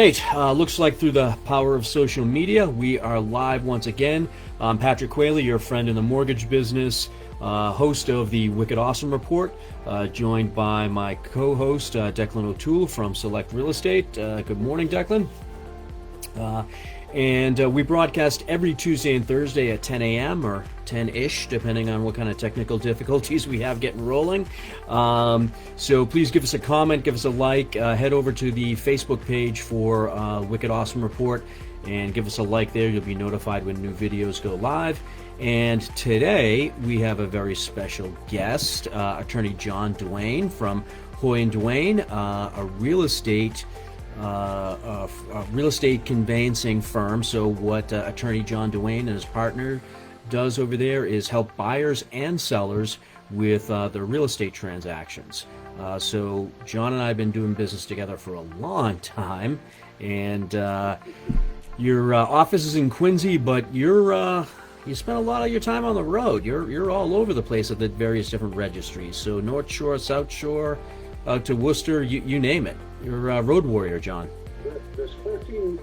right, looks like through the power of social media, we are live once again. I'm Patrick Queally, your friend in the mortgage business, host of the Wicked Awesome Report, joined by my co-host, Declan O'Toole from SelectRE Estate. Good morning, Declan. And we broadcast every Tuesday and Thursday at 10 a.m. or 10-ish, depending on what kind of technical difficulties we have getting rolling. So please give us a comment, give us a like, head over to the Facebook page for Wicked Awesome Report and give us a like there. You'll be notified when new videos go live. And today we have a very special guest, Attorney Jon E from Hoye Duane, a real estate conveyancing firm. So what Attorney Jon E and his partner does over there is help buyers and sellers with their real estate transactions. So John and I have been doing business together for a long time, and your office is in Quincy, but you spend a lot of your time on the road. You're all over the place at the various different registries. So North Shore, South Shore, out to Worcester, you name it. You're a road warrior, John. There's 14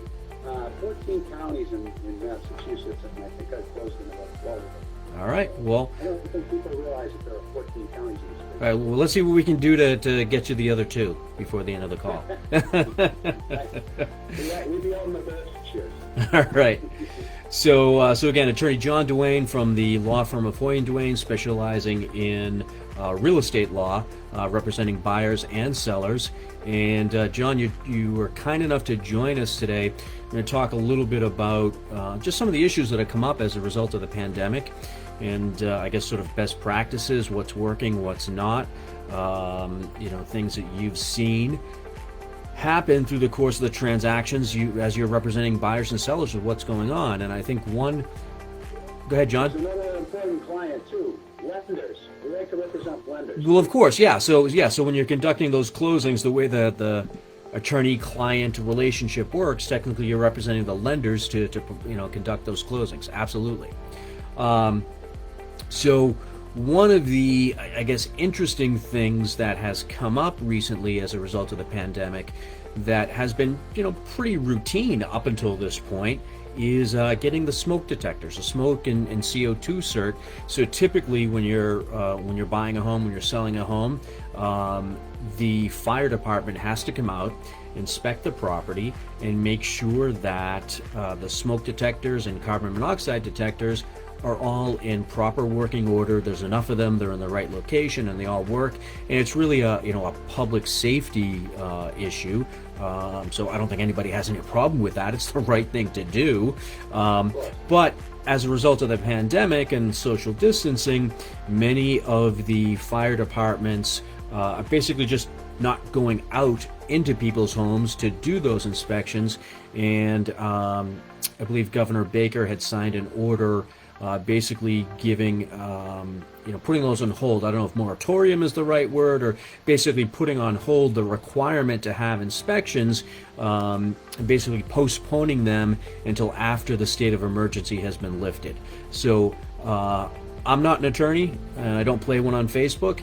counties in Massachusetts, and I think I've closed in about 12 of them. All right, well. I don't think people realize that there are 14 counties in the state. All right, well, let's see what we can do to get you the other two before the end of the call. We'd be on the best. Cheers. All right. So again, Attorney Jon E from the law firm of Hoye Duane, specializing in real estate law, representing buyers and sellers. And John, you were kind enough to join us today. We're going to talk a little bit about just some of the issues that have come up as a result of the pandemic, and I guess sort of best practices, what's working, what's not, things that you've seen happen through the course of the transactions as you're representing buyers and sellers of what's going on. And I think go ahead, John. There's another important client too, lenders. We like to represent lenders. Well, of course, yeah. So when you're conducting those closings, the way that the attorney-client relationship works, technically you're representing the lenders to conduct those closings. Absolutely. So one of the, I guess, interesting things that has come up recently as a result of the pandemic that has been, pretty routine up until this point is getting the smoke detectors, a smoke and CO2 cert. So typically when you're buying a home, when you're selling a home, the fire department has to come out, inspect the property, and make sure that the smoke detectors and carbon monoxide detectors are all in proper working order. There's enough of them, they're in the right location, and they all work. And it's really a public safety issue. So I don't think anybody has any problem with that. It's the right thing to do. But as a result of the pandemic and social distancing, many of the fire departments are basically just not going out into people's homes to do those inspections. And I believe Governor Baker had signed an order basically giving, putting those on hold. I don't know if moratorium is the right word, or basically putting on hold the requirement to have inspections, basically postponing them until after the state of emergency has been lifted. So I'm not an attorney, and I don't play one on Facebook.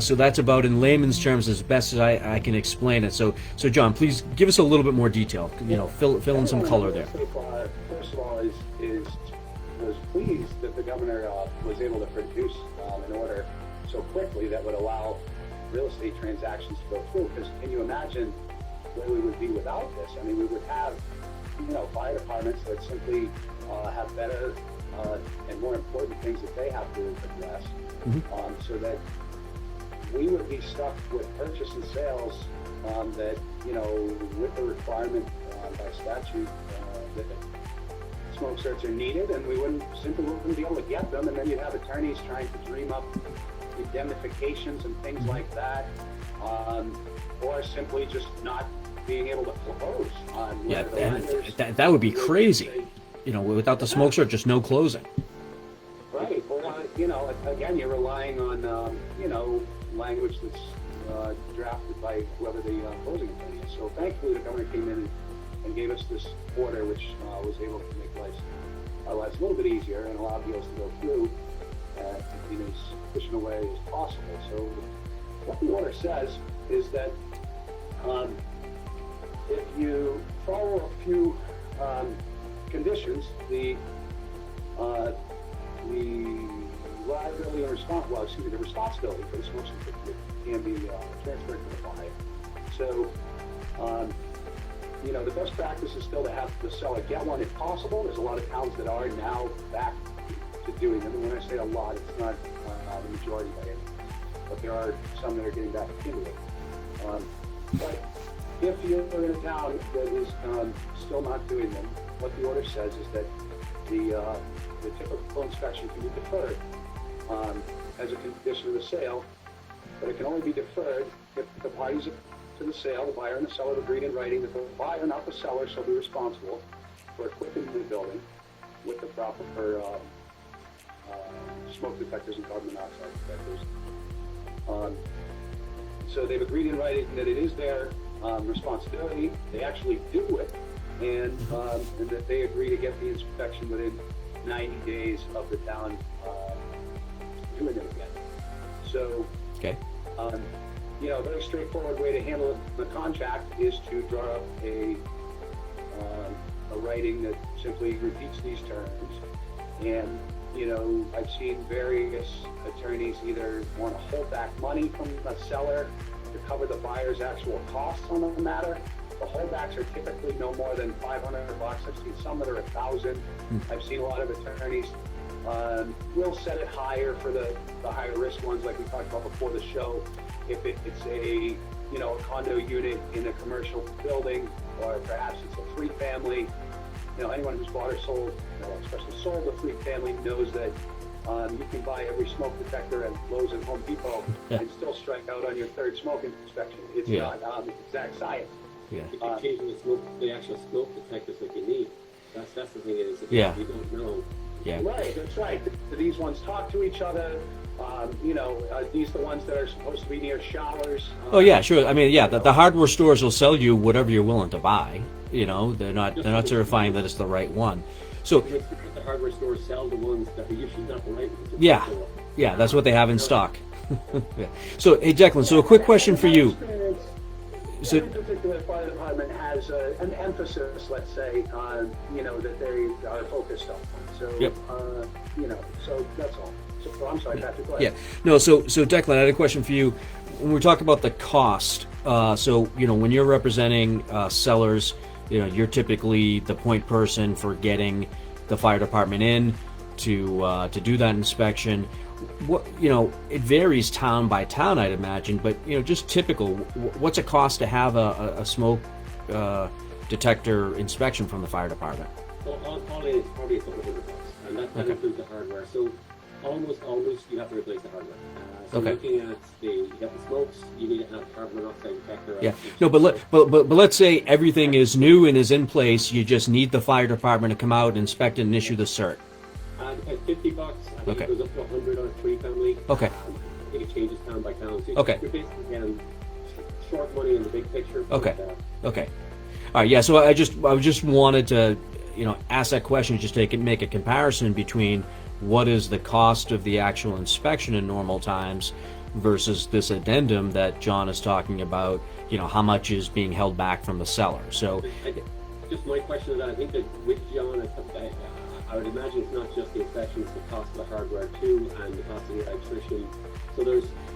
So that's about, in layman's terms, as best as I can explain it. So John, please give us a little bit more detail. Fill in some color there. First of all, was pleased that the governor was able to produce an order so quickly that would allow real estate transactions to go through. Because can you imagine where we would be without this? I mean, we would have, fire departments that simply have better and more important things that they have to address, so that we would be stuck with purchase and sales that, with the requirement by statute that smoke certs are needed, and we wouldn't be able to get them, and then you'd have attorneys trying to dream up indemnifications and things like that, or simply just not being able to close on that would be crazy. Without the smoke cert, just no closing. Right. Well, again, you're relying on language that's drafted by whoever the closing attorney is. So thankfully the governor came in and gave us this order, which was able to make our lives a little bit easier and allow deals to go through in as efficient a way as possible. So what the order says is that if you follow a few conditions, the liability and the responsibility for the smoke certificate can be transferred to the buyer. So, the best practice is still to have the seller get one if possible. There's a lot of towns that are now back to doing them. And when I say a lot, it's not the majority by any means, but there are some that are getting back into it. But if you're in a town that is still not doing them, what the order says is that the typical inspection can be deferred as a condition of the sale, but it can only be deferred if the parties to the sale, the buyer and the seller, have agreed in writing that the buyer, not the seller, shall be responsible for equipping the building with the proper smoke detectors and carbon monoxide detectors. So they've agreed in writing that it is their responsibility. They actually do it, and that they agree to get the inspection within 90 days of the town doing it again. So, Okay. a very straightforward way to handle the contract is to draw up a writing that simply repeats these terms. And, I've seen various attorneys either want to hold back money from the seller to cover the buyer's actual costs on the matter. The holdbacks are typically no more than $500. I've seen some that are $1,000. I've seen a lot of attorneys will set it higher for the higher risk ones, like we talked about before the show. If it's a condo unit in a commercial building, or perhaps it's a free family. Anyone who's bought or sold, especially sold a free family, knows that you can buy every smoke detector at Lowe's and Home Depot and still strike out on your third smoke inspection. It's not exact science. You can change the actual smoke detectors that you need. That's the thing is, if you don't know. Yeah. Right, that's right. Do these ones talk to each other? Are these the ones that are supposed to be near showers? Oh yeah, sure. I mean, the hardware stores will sell you whatever you're willing to buy. They're not certifying that it's the right one. So the hardware stores sell the ones that are usually not the right ones. Yeah, that's what they have in stock. Yeah. So, hey, Declan. So, a quick question for you. So, any particular fire department has an emphasis, let's say, on that they are focused on. So, so that's all. So, I'm sorry, Patrick. Go ahead. Yeah. No. So Declan, I had a question for you. When we talk about the cost, when you're representing sellers, you're typically the point person for getting the fire department in to do that inspection. What it varies town by town, I'd imagine, but just typical. What's it cost to have a smoke detector inspection from the fire department? Well, all in is probably a couple of $100, and that includes the hardware. So almost always you have to replace the hardware. Looking at you got the smokes, you need to have carbon monoxide detector. Yeah. No, but let's say everything is new and is in place. You just need the fire department to come out, inspect it, and issue the cert. At $50, I think it goes up to $100 on a three family. Okay. I think it changes town by town. So Okay. You're basically getting short money in the big picture. Okay. Okay. All right. Yeah. So I just wanted to ask that question, just to make a comparison between what is the cost of the actual inspection in normal times versus this addendum that John is talking about. How much is being held back from the seller. So just my question is that I think that with John, I would imagine it's not just the inspection, it's the cost of the hardware too, and the cost of the electrician. So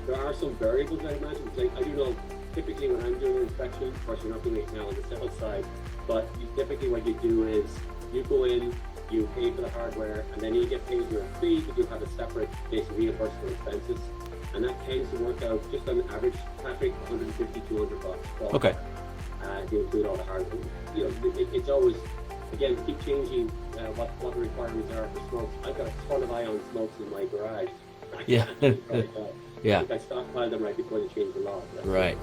there are some variables, I imagine. Like, I do know typically when I'm doing an inspection, of course you're not doing it now on the sales side, but typically what you do is you go in, you pay for the hardware, and then you get paid your fee, but you have a separate basically reimbursement expenses, and that tends to work out just on average, Patrick, $150, $200. Okay. To include all the hardware. It's always, again, keep changing what the requirements are for smokes. I've got a ton of ion smokes in my garage. Yeah. Yeah. I stockpile them right before they change the law. Right.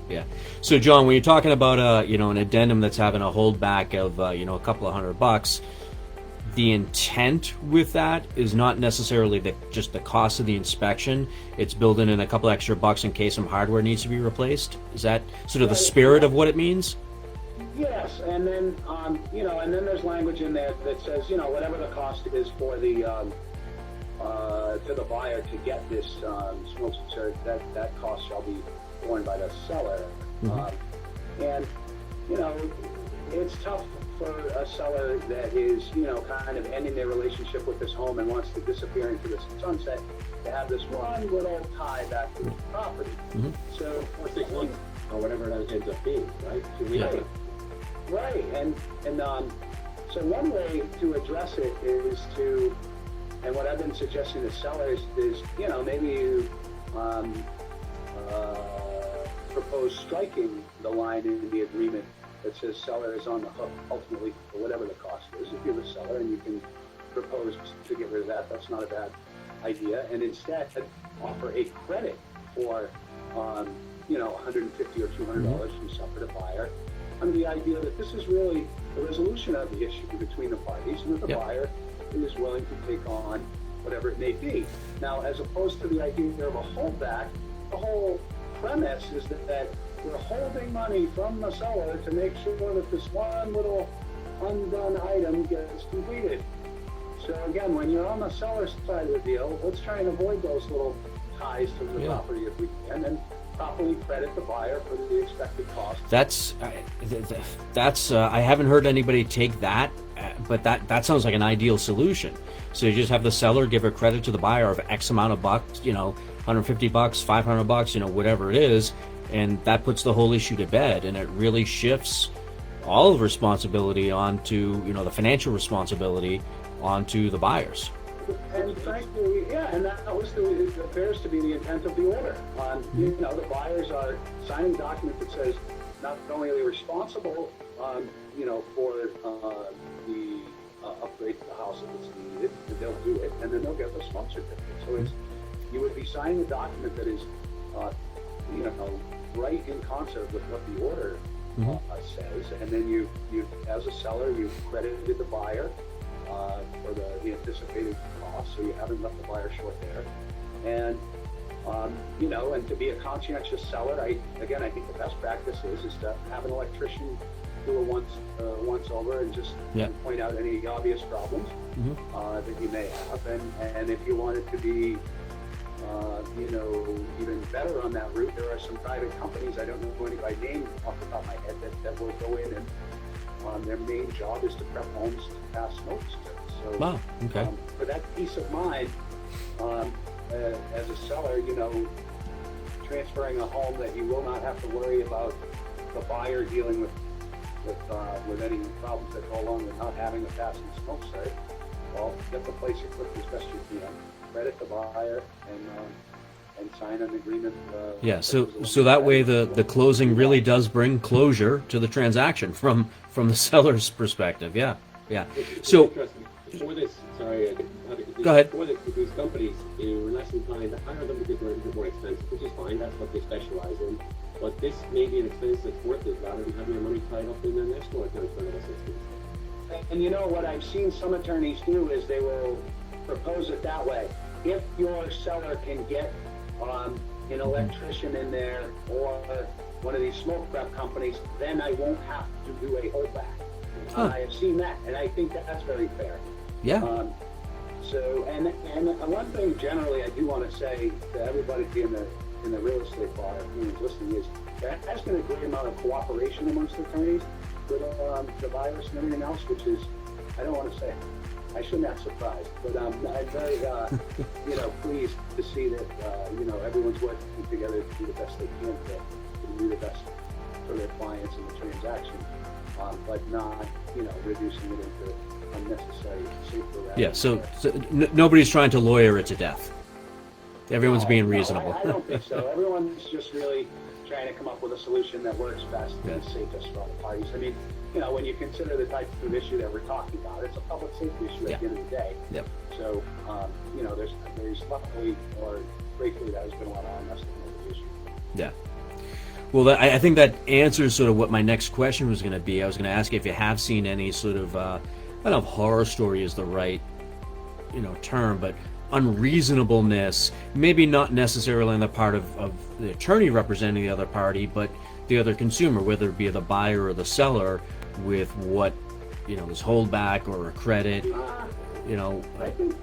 Yeah. So, John, when you're talking about an addendum that's having a holdback of a couple of $100, the intent with that is not necessarily just the cost of the inspection. It's building in a couple extra bucks in case some hardware needs to be replaced. Is that sort of the spirit of what it means? Yes, and then and then there's language in there that says whatever the cost is for the to the buyer to get this smoke cert, that cost shall be borne by the seller. Mm-hmm. And you know, it's tough for a seller that is, you know, kind of ending their relationship with this home and wants to disappear into the sunset to have this one little tie back to the property. Mm-hmm. So, Or 6 months, or whatever that ends up being, right? right, right, and so one way to address it is to, and what I've been suggesting to sellers is, you know, maybe you propose striking the line in the agreement that says seller is on the hook ultimately for whatever the cost is. If you're the seller and you can propose to get rid of that, that's not a bad idea. And instead offer a credit for, you know, $150 or $200 from seller to buyer, under the idea that this is really the resolution of the issue between the parties, and that the buyer is willing to take on whatever it may be. Now, as opposed to the idea of a holdback, the whole premise is that we're holding money from the seller to make sure that this one little undone item gets completed. So again, when you're on the seller's side of the deal, let's try and avoid those little ties to the property if we can, and properly credit the buyer for the expected cost. That's I haven't heard anybody take that, but that sounds like an ideal solution. So you just have the seller give a credit to the buyer of X amount of bucks, you know, $150, $500, you know, whatever it is, and that puts the whole issue to bed, and it really shifts all of responsibility onto, you know, the financial responsibility onto the buyers. And frankly, yeah, and that was it appears to be the intent of the order. You know, the buyers are signing a document that says not only are they responsible, you know, for the upgrade to the house if it's needed, that they'll do it, and then they'll get the smoke certificate. So it's, you would be signing a document that is, you know, right in concert with what the order says, and then you as a seller, you've credited the buyer for the anticipated cost, so you haven't left the buyer short there. And you know, and to be a conscientious seller, I think the best practice is to have an electrician do a once over and just point out any obvious problems that you may have, and if you want it to be you know, even better on that route, there are some private companies, I don't know any by name off the top of my head, that will go in and their main job is to prep homes to pass smoke certificates. So wow, okay. For that peace of mind, as a seller, you know, transferring a home that you will not have to worry about the buyer dealing with any problems that go along with not having a passing smoke cert, well, get the place equipped as best you can, credit the buyer, and sign an agreement. So that way the closing really does bring closure to the transaction from the seller's perspective. Yeah. So for this, sorry, go ahead. For these companies, you're less inclined to hire them because they're a bit more expensive, which is fine. That's what they specialize in. But this may be an expense that's worth it rather than having your money tied up in an escrow account for another 6 months. And you know what I've seen some attorneys do is they will propose it that way. If your seller can get an electrician in there or one of these smoke prep companies, then I won't have to do a holdback. I have seen that, and I think that's very fair. Yeah. So, and one thing generally I do want to say to everybody in the real estate bar who's listening is there has been a great amount of cooperation amongst attorneys with the virus and everything else, which is, I don't want to say, I shouldn't have surprised, but I'm very, you know, pleased to see that, you know, everyone's working together to do the best they can to do the best for their clients in the transaction, but not, you know, reducing it into unnecessary safety. Yeah, so nobody's trying to lawyer it to death. Everyone's being reasonable. I don't think so. Everyone's just really trying to come up with a solution that works best and is safest for all the parties. I mean, you know, when you consider the type of issue that we're talking about, it's a public safety issue at the end of the day. Yep. So, you know, there's luckily or gratefully that has been a lot of honesty in the issue. Yeah. Well, I think that answers sort of what my next question was going to be. I was going to ask you if you have seen any sort of, I don't know if horror story is the right, you know, term, but unreasonableness, maybe not necessarily on the part of the attorney representing the other party, but the other consumer, whether it be the buyer or the seller, with what, you know, is holdback or a credit, you know. I think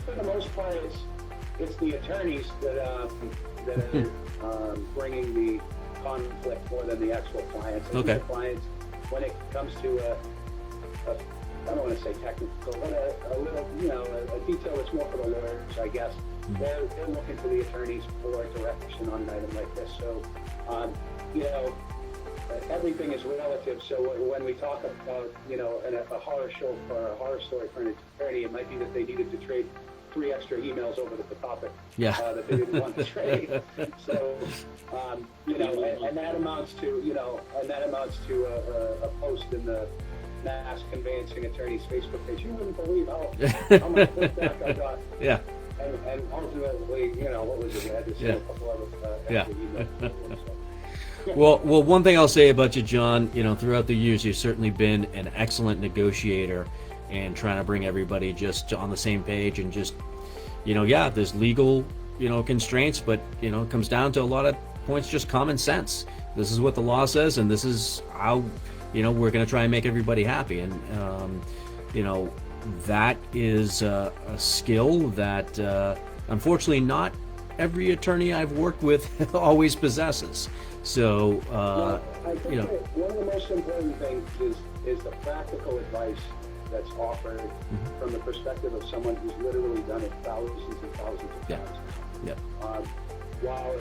for the most part it's the attorneys that are bringing the conflict more than the actual clients. I think the clients when it comes to I don't want to say technical, but a little, a detail that's more for the lawyers, I guess. They're looking to the attorneys for direction on an item like this. So, everything is relative. So when we talk about, a horror show or a horror story for an attorney, it might be that they needed to trade 3 extra emails over the topic that they didn't want to trade. So, and that amounts to, a post in the mass conveyancing attorney's Facebook page. You wouldn't believe how much pushback I got. Yeah. And ultimately, what was it? We had to send a couple of extra emails. So. Well, one thing I'll say about you, John, throughout the years, you've certainly been an excellent negotiator and trying to bring everybody just on the same page and just, there's legal, constraints, but, it comes down to a lot of points, just common sense. This is what the law says, and this is how, we're going to try and make everybody happy. And, that is a skill that, unfortunately, not every attorney I've worked with always possesses. So, I think that one of the most important things is the practical advice that's offered from the perspective of someone who's literally done it thousands and thousands of times. Yeah. While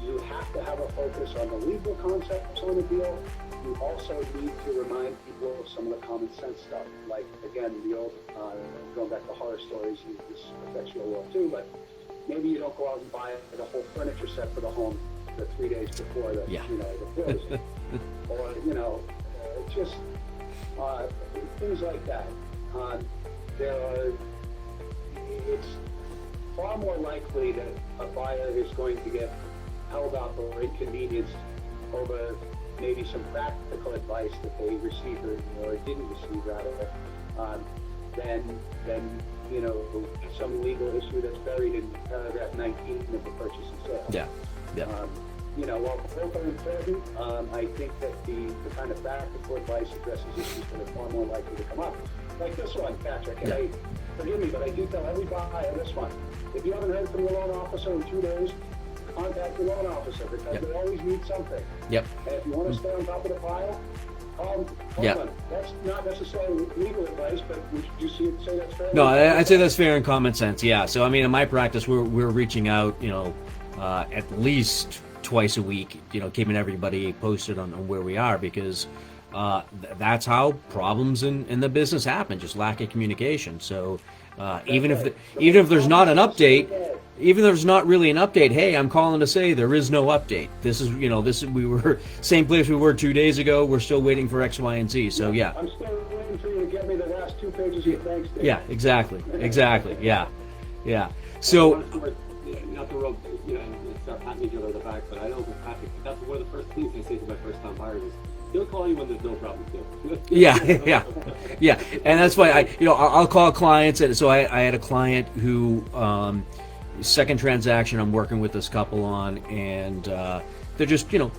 you have to have a focus on the legal concepts on the deal, you also need to remind people of some of the common sense stuff. Like, again, the old, going back to horror stories, this affects your world too, but maybe you don't go out and buy the whole furniture set for the home the 3 days before the closing. Or, just things like that. It's far more likely that a buyer is going to get held up or inconvenienced over maybe some practical advice that they received or didn't receive, rather, than some legal issue that's buried in paragraph 19 of the purchase and sale. Yeah. While both are important, I think that the kind of practical advice addresses issues that are far more likely to come up. Like this one, Patrick, and forgive me, but I do tell every buyer this one. If you haven't heard from your loan officer in 2 days, contact your loan officer, because they always need something. Yep. And if you want to stay on top of the pile, call them. That's not necessarily legal advice, but would you say that's fair? No, I'd say that's fair and common sense. Yeah. So, in my practice, we're reaching out, at least twice a week, keeping everybody posted on where we are, because that's how problems in the business happen, just lack of communication. So even if there's not an update, even if there's not really an update, hey, I'm calling to say there is no update. This is we were same place we were 2 days ago. We're still waiting for X, Y, and Z. So I'm still waiting for you to get me the last 2 pages of your bank statement. Yeah, exactly. Yeah. So. Not to rub, start patting each other on the back, but I know with Patrick, that's one of the first things I say to my first-time buyers is, he'll call you when there's no problem too. Yeah, and that's why I'll call clients, and so I had a client who, second transaction I'm working with this couple on, and they're just I don't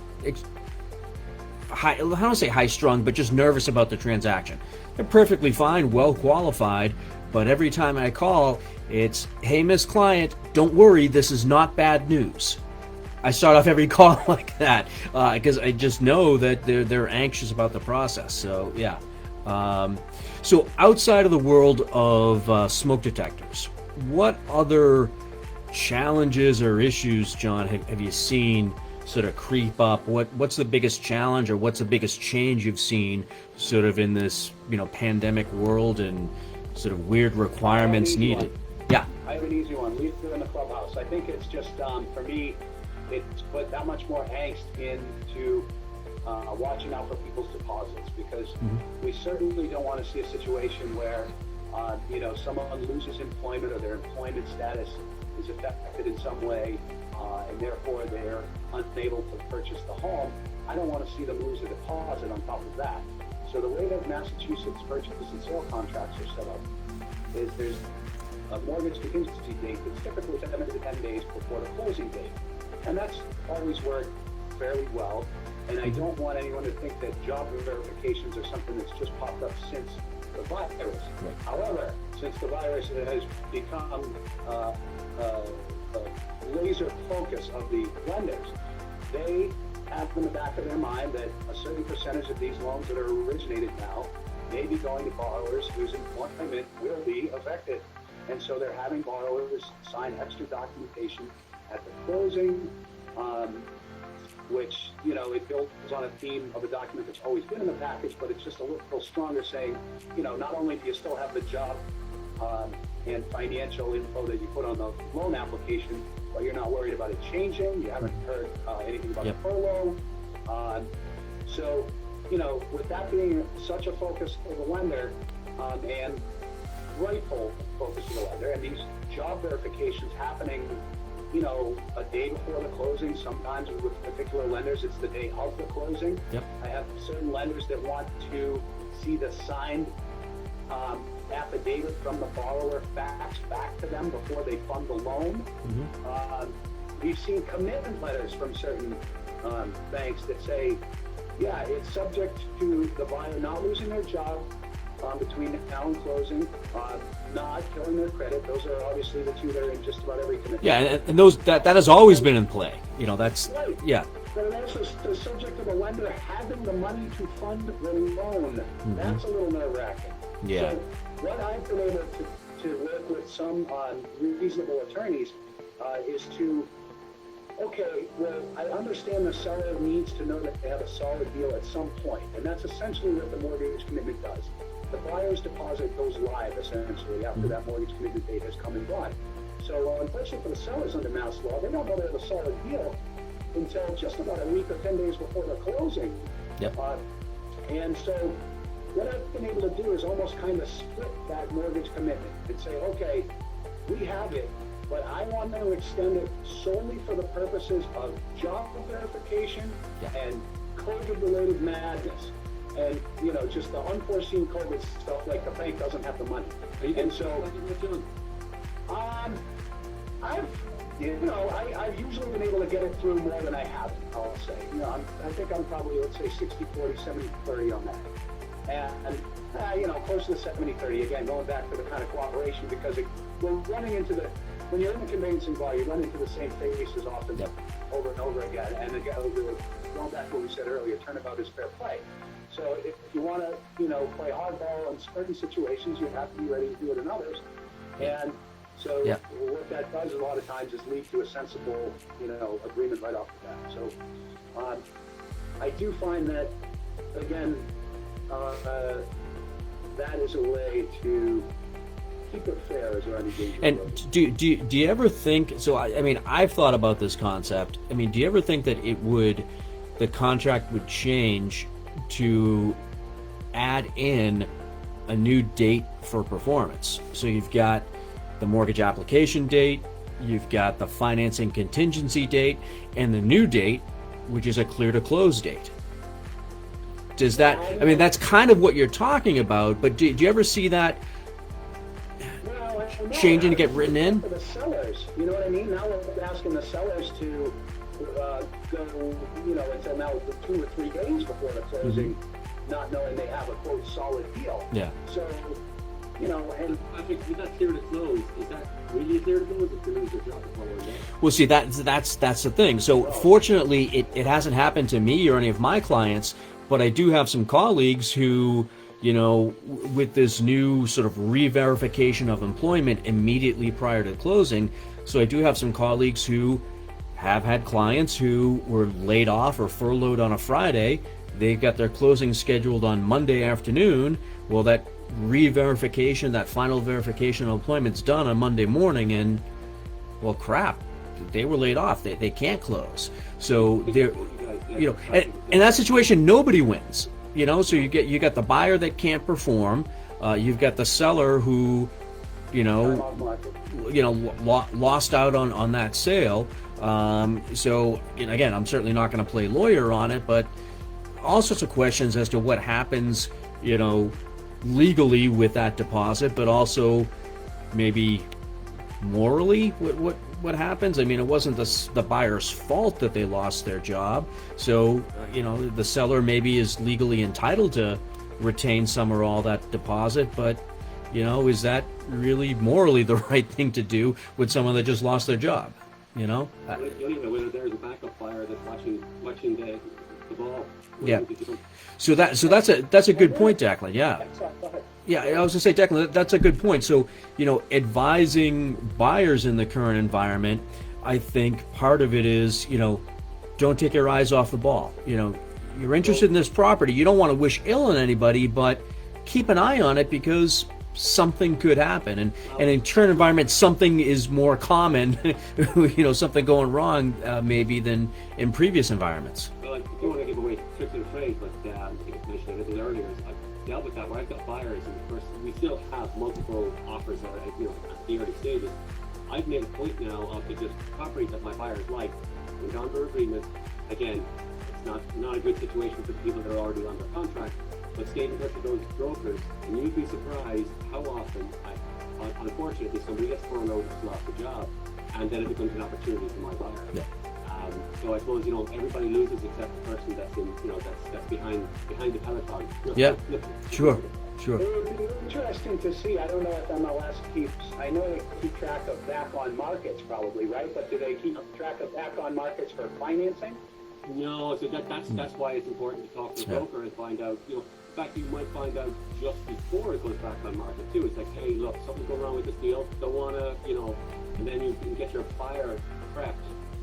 want to say high-strung, but just nervous about the transaction. They're perfectly fine, well qualified, but every time I call, it's, hey, Miss Client, don't worry, this is not bad news. I start off every call like that because I just know that they're anxious about the process. So, yeah. So outside of the world of smoke detectors, what other challenges or issues, John, have you seen sort of creep up? What's the biggest challenge, or what's the biggest change you've seen sort of in this pandemic world and sort of weird requirements needed? Yeah. I have an easy one. Leave it in the clubhouse. I think it's just, for me, it's put that much more angst into watching out for people's deposits, because we certainly don't want to see a situation where, someone loses employment or their employment status is affected in some way, and therefore they're unable to purchase the home. I don't want to see them lose a deposit on top of that. So the way that Massachusetts purchase and sale contracts are set up is there's a mortgage contingency date that's typically 7 to 10 days before the closing date. And that's always worked fairly well. And I don't want anyone to think that job verifications are something that's just popped up since the virus. Right. However, since the virus has become a laser focus of the lenders, they have in the back of their mind that a certain percentage of these loans that are originated now may be going to borrowers whose employment will be affected. And so they're having borrowers sign extra documentation at the closing, which, it builds on a theme of a document that's always been in the package, but it's just a little stronger saying, not only do you still have the job and financial info that you put on the loan application, but you're not worried about it changing. You haven't heard anything about the furlough. So, with that being such a focus of the lender, and rightful focus of the lender, and these job verifications happening, a day before the closing. Sometimes with particular lenders, it's the day of the closing. Yep. I have certain lenders that want to see the signed affidavit from the borrower faxed back to them before they fund the loan. We've seen commitment letters from certain banks that say, yeah, it's subject to the buyer not losing their job between now and closing, not killing their credit. Those are obviously the two that are in just about every commitment. Yeah, and those that has always been in play. That's right. Yeah. But also the subject of the lender having the money to fund the loan. That's a little nerve-wracking. Yeah. So what I've been able to work with some reasonable attorneys is to, okay, well, I understand the seller needs to know that they have a solid deal at some point, and that's essentially what the mortgage commitment does. The buyer's deposit goes live, essentially, after that mortgage commitment date has come and gone. So unfortunately for the sellers under Mass law, they don't know they have a solid deal until just about a week or 10 days before the closing. Yep. And so what I've been able to do is almost kind of split that mortgage commitment and say, okay, we have it, but I want to extend it solely for the purposes of job verification and COVID-related madness. And, just the unforeseen COVID stuff, like the bank doesn't have the money. And so, I've usually been able to get it through more than I haven't, I'll say. I think I'm probably, let's say, 60-40, 70-30 on that. And close to the 70-30, again, going back to the kind of cooperation, because we're running into when you're in the conveyancing bar, you run into the same faces often over and over again. And again, going back to what we said earlier, turnabout is fair play. So if you want to, play hardball in certain situations, you have to be ready to do it in others. And so what that does a lot of times is lead to a sensible, agreement right off the bat. So I do find that, again, that is a way to keep it fair as our engagement. And do you ever think, so I mean, I've thought about this concept. I mean, do you ever think that the contract would change to add in a new date for performance? So you've got the mortgage application date, you've got the financing contingency date, and the new date, which is a clear to close date. Does that, I mean, that's kind of what you're talking about, but do you ever see that changing to get written in? For the sellers, you know what I mean? Now we're asking the sellers to go, until now 2 or 3 days before the closing, not knowing they have a quote solid deal. Yeah. So, and I think with that clear to close, is that really clear to close if they lose their job the following day? Well, see, that's the thing. So fortunately, it hasn't happened to me or any of my clients, but I do have some colleagues who, with this new sort of re-verification of employment immediately prior to closing. So I do have some colleagues who have had clients who were laid off or furloughed on a Friday. They got their closing scheduled on Monday afternoon. Well, that re-verification, that final verification of employment's done on Monday morning, and well, crap, they were laid off. They can't close. So they're, and in that situation, nobody wins. So you got the buyer that can't perform. You've got the seller who, lost out on that sale. So again, I'm certainly not going to play lawyer on it, but all sorts of questions as to what happens, legally with that deposit, but also maybe morally what happens. I mean, it wasn't the buyer's fault that they lost their job, so the seller maybe is legally entitled to retain some or all that deposit, but is that really morally the right thing to do with someone that just lost their job? You know. You don't even know whether there's a backup buyer that's watching the ball. Yeah. So that's a good point, Declan. Yeah. Yeah, I was gonna say, Declan, that's a good point. So, advising buyers in the current environment, I think part of it is, don't take your eyes off the ball. You're interested in this property. You don't want to wish ill on anybody, but keep an eye on it because something could happen. And in current environment, something is more common, something going wrong maybe than in previous environments. Well, I don't want to give away tricks of the trade, but I think I mentioned it a little earlier. I've dealt with that where I've got buyers, and of course we still have multiple offers that are, at the early stages. I've made a point now of the just properties that my buyers like. We've gone to agreement. Again, it's not a good situation for the people that are already under contract, but stay in touch with those brokers, and you'd be surprised how often, unfortunately, somebody gets thrown out and lost a job, and then it becomes an opportunity for my buyer. Yeah. So I suppose everybody loses except the person that's in that's behind the peloton. Yeah. Sure. It would be interesting to see. I don't know if MLS keeps. I know they keep track of back on markets, probably, right? But do they keep track of back on markets for financing? No. So that's why it's important to talk to the broker and find out. In fact, you might find out just before it goes back on market too. It's like, hey, look, something's going wrong with this deal. Don't want to, and then you can get your buyer prepped.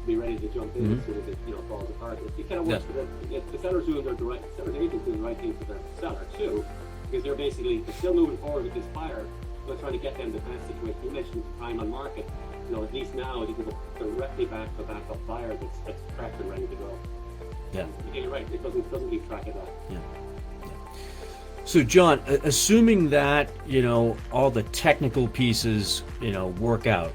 Be ready to jump in as soon as it falls apart. It kind of works for the seller's doing seller's agent's doing the right thing for the seller too, because they're still moving forward with this buyer, but trying to get them the best situation. You mentioned time on market. At least now you can go directly back to a backup buyer that's prepped and ready to go. Yeah. You're right. It doesn't keep track of that. Yeah. So, John, assuming that all the technical pieces work out.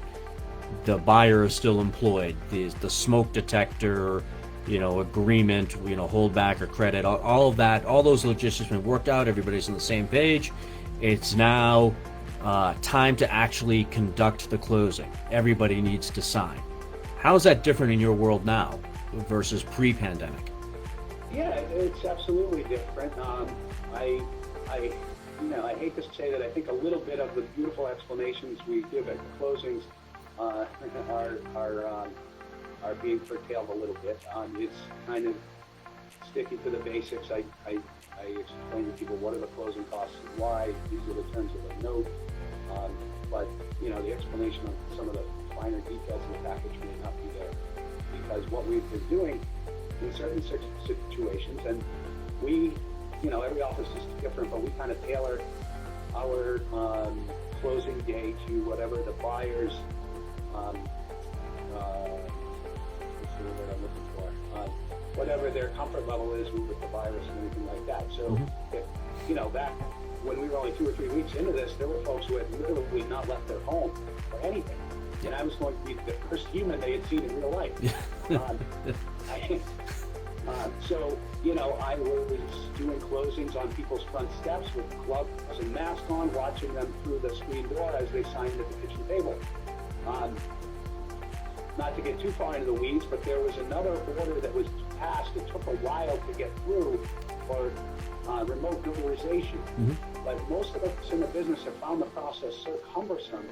The buyer is still employed. The smoke detector, agreement, holdback or credit, all of that, all those logistics have been worked out. Everybody's on the same page. It's now time to actually conduct the closing. Everybody needs to sign. How is that different in your world now versus pre-pandemic? Yeah, it's absolutely different. I hate to say that I think a little bit of the beautiful explanations we give at closings are being curtailed a little bit. It's kind of sticking to the basics. I explain to people what are the closing costs and why. These are the terms of the note. But the explanation of some of the finer details in the package may not be there, because what we've been doing in certain situations, and we, every office is different, but we kind of tailor our closing day to whatever the buyer's what's the word I'm looking for? Whatever their comfort level is with the virus and anything like that. So, if, back when we were only 2 or 3 weeks into this, there were folks who had literally not left their home for anything. And I was going to be the first human they had seen in real life. So, I was doing closings on people's front steps with gloves and masks on, watching them through the screen door as they signed at the kitchen table. Not to get too far into the weeds, but there was another order that was passed. It took a while to get through for remote notarization. But most of us in the business have found the process so cumbersome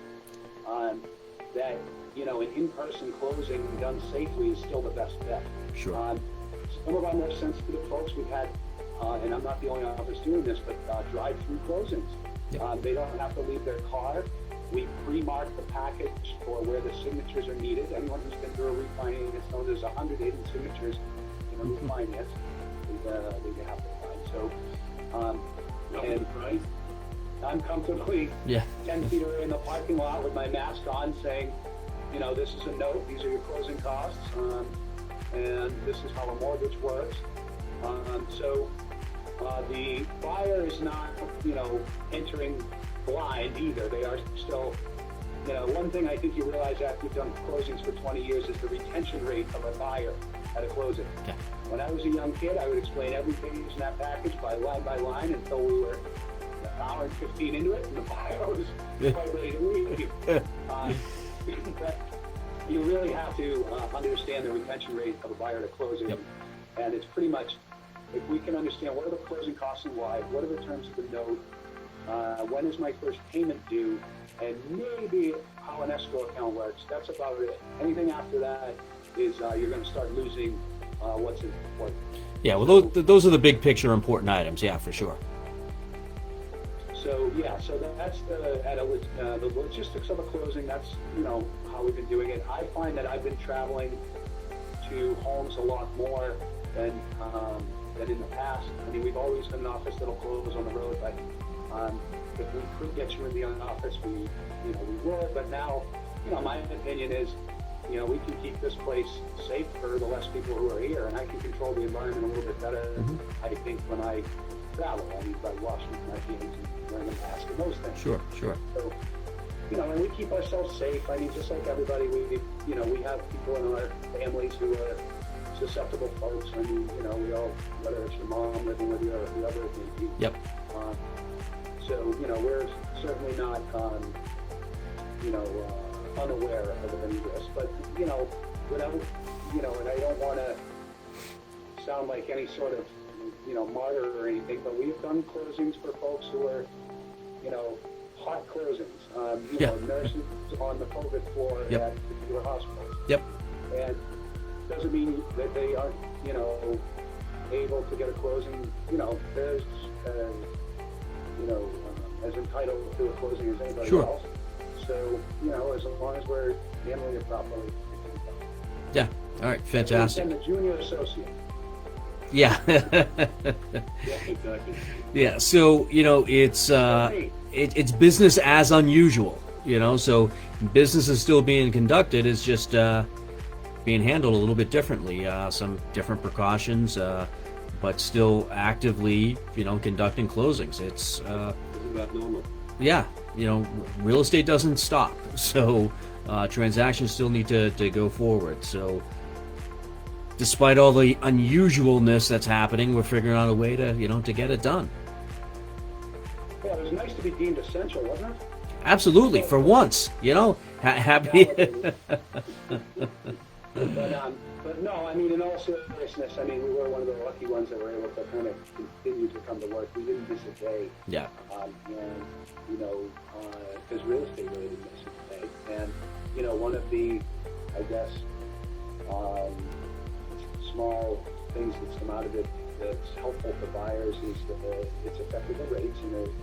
that, an in-person closing done safely is still the best bet. Sure. Some of our more sensitive folks we've had, and I'm not the only office doing this, but drive-through closings. They don't have to leave their car. We pre-mark the package for where the signatures are needed. Anyone who's been through a refinance knows there's 100 hidden signatures in a refinance that you have to find. So, and I'm comfortably 10 feet away in the parking lot with my mask on saying, this is a note, these are your closing costs, and this is how a mortgage works. So the buyer is not, entering blind either. They are still, one thing I think you realize after you've done closings for 20 years is the retention rate of a buyer at a closing. Yeah. When I was a young kid, I would explain every page in that package by line until we were an hour and 15 into it, and the buyer was quite ready to leave. But you really have to understand the retention rate of a buyer at a closing, and it's pretty much, if we can understand what are the closing costs and why, what are the terms of the note, when is my first payment due, and maybe how an escrow account works. That's about it. Anything after that is you're going to start losing what's important. Yeah, well, those are the big picture important items. Yeah, for sure. So yeah, so that's the logistics of a closing. That's how we've been doing it. I find that I've been traveling to homes a lot more than in the past. I mean, we've always been an office that'll close on the road, but if we could get you in the office, we would. But now, my opinion is, we can keep this place safe for the less people who are here, and I can control the environment a little bit better, I think, when I travel. I mean, by washing my hands and wearing a mask and those things. Sure. So, and we keep ourselves safe. I mean, just like everybody, we have people in our families who are susceptible folks. I mean, we all, whether it's your mom living with you or whoever it may be. Yep. So, we're certainly not, unaware of any risk, but, without, and I don't want to sound like any sort of, martyr or anything, but we've done closings for folks who are, hot closings, nurses on the COVID floor at particular hospitals. Yep. And doesn't mean that they aren't, able to get a closing, there's, as entitled to a closing as anybody else. So, as long as we're handling it properly. Yeah. All right. Fantastic. And the junior associate. Yeah. Yeah, exactly. Yeah. So, it's business as unusual, so business is still being conducted. It's just being handled a little bit differently. Some different precautions, but still actively, conducting closings. It's Isn't that normal? yeah, real estate doesn't stop, so transactions still need to go forward. So despite all the unusualness that's happening, we're figuring out a way to to get it done. Yeah, it was nice to be deemed essential, wasn't it? Absolutely, for once, happy. But no, I mean, in all seriousness, I mean, we were one of the lucky ones that were able to kind of continue to come to work. We didn't miss a day. Yeah. Because real estate really didn't miss a day. And, one of the, I guess, small things that's come out of it that's helpful for buyers is that it's affected the rates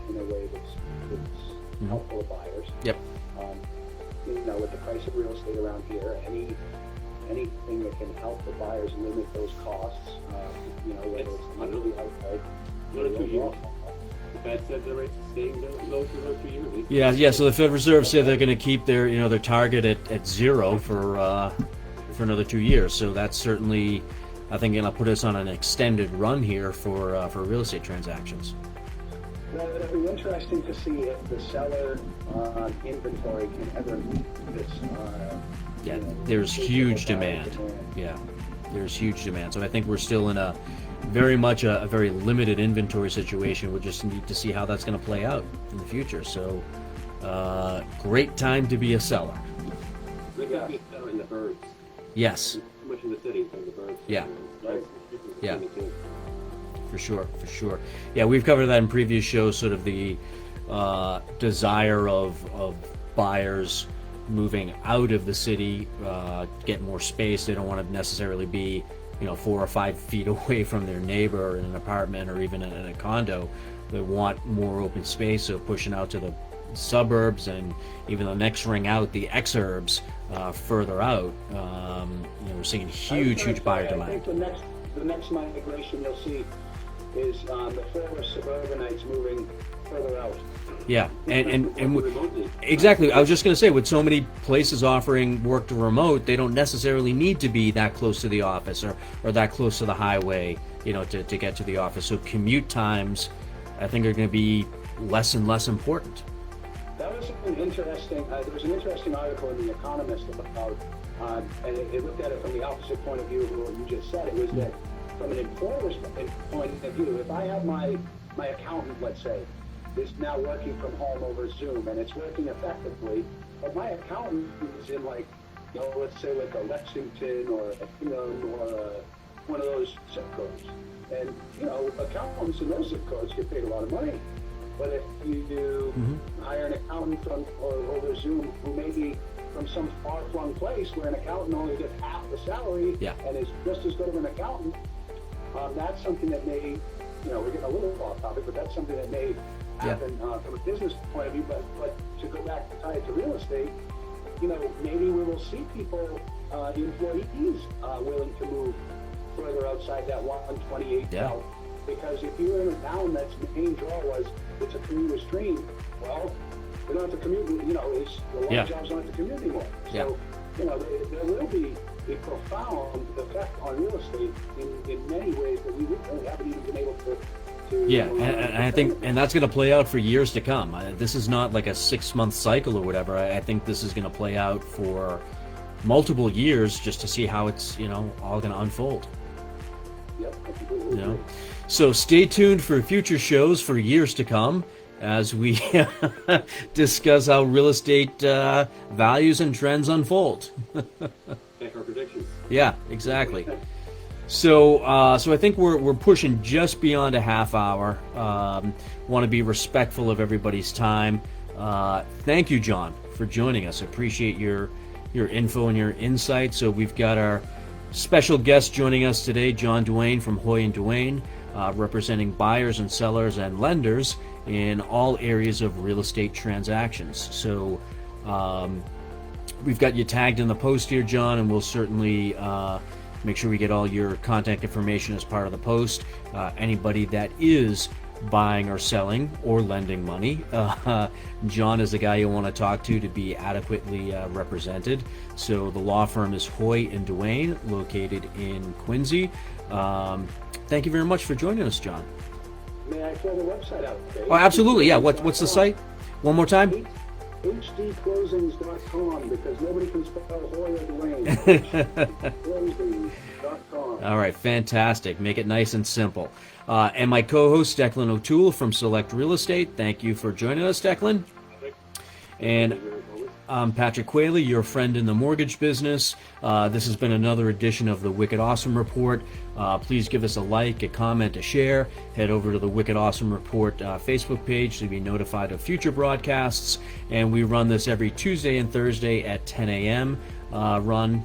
in a way that's helpful to buyers. Yep. With the price of real estate around here, anything that can help the buyers limit those costs, whether it's monthly outside. 1 or 2 years. The Fed said the rates are staying low for another 2 years. Yeah. So the Fed Reserve said they're going to keep their their target at zero for another 2 years. So that's certainly, I think, going to put us on an extended run here for real estate transactions. Well, it'll be interesting to see if the seller inventory can ever meet this. Yeah, there's huge demand. Yeah, there's huge demand. So I think we're still in a very limited inventory situation. We just need to see how that's going to play out in the future. So, great time to be a seller. They got to be better in the birds. Yes. Too much in the city for the birds. Yeah. Yeah. Too. For sure. Yeah, we've covered that in previous shows. Sort of the desire of buyers moving out of the city, get more space. They don't want to necessarily be 4 or 5 feet away from their neighbor in an apartment or even in a condo. They want more open space, so pushing out to the suburbs and even the next ring out, the exurbs, further out. We're seeing huge buyer demand. I think the next migration you'll see is the former suburbanites moving further out. Yeah, and exactly. I was just going to say, with so many places offering work to remote, they don't necessarily need to be that close to the office or that close to the highway, to get to the office. So commute times, I think, are going to be less and less important. That was an interesting. There was an interesting article in The Economist about, and it looked at it from the opposite point of view of what you just said. It was that from an employer's point of view, if I have my accountant, let's say, is now working from home over Zoom, and it's working effectively, but my accountant is in let's say like a Lexington or a one of those zip codes. And, accountants in those zip codes get paid a lot of money. But if you hire an accountant or over Zoom who may be from some far-flung place where an accountant only gets half the salary and is just as good of an accountant, that's something that may, we're getting a little off topic, but that's something that may happen from a business point of view. But to go back to tie it to real estate, maybe we will see people, employees, willing to move further outside that 128 belt. Because if you're in a town that's main draw was it's a commuter stream, well, we don't have to commute. A lot of jobs don't have to commute anymore. So, there will be a profound effect on real estate in many ways that we really haven't even been able to. And I think, and that's going to play out for years to come. This is not like a 6-month cycle or whatever. I think this is going to play out for multiple years just to see how it's, all going to unfold. So stay tuned for future shows for years to come as we discuss how real estate values and trends unfold. Make our predictions. Yeah, exactly. So I think we're pushing just beyond a half hour. Want to be respectful of everybody's time. Thank you, John, for joining us. Appreciate your info and your insight. So we've got our special guest joining us today, Jon Duane from Hoye Duane, representing buyers and sellers and lenders in all areas of real estate transactions. So we've got you tagged in the post here, John, and we'll certainly make sure we get all your contact information as part of the post. Anybody that is buying or selling or lending money, John is the guy you want to talk to be adequately represented. So the law firm is Hoye Duane, located in Quincy. Thank you very much for joining us, John. May I throw the website out? Okay? Oh, absolutely. Yeah. What's the site? One more time. hdclosings.com, because nobody can spell Hoye Duane. hdclosings.com. All right, fantastic. Make it nice and simple. And my co-host, Declan O'Toole from Select Real Estate. Thank you for joining us, Declan. And I'm Patrick Queally, your friend in the mortgage business. This has been another edition of the Wicked Awesome Report. Please give us a like, a comment, a share. Head over to the Wicked Awesome Report Facebook page to be notified of future broadcasts. And we run this every Tuesday and Thursday at 10 a.m. Run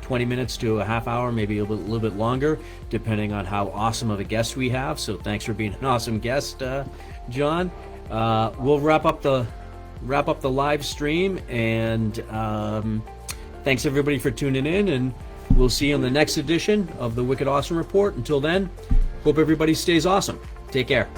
20 minutes to a half hour, maybe a little bit longer, depending on how awesome of a guest we have. So thanks for being an awesome guest, John. We'll wrap up the live stream, and thanks everybody for tuning in, and we'll see you on the next edition of the Wicked Awesome Report. Until then, hope everybody stays awesome. Take care.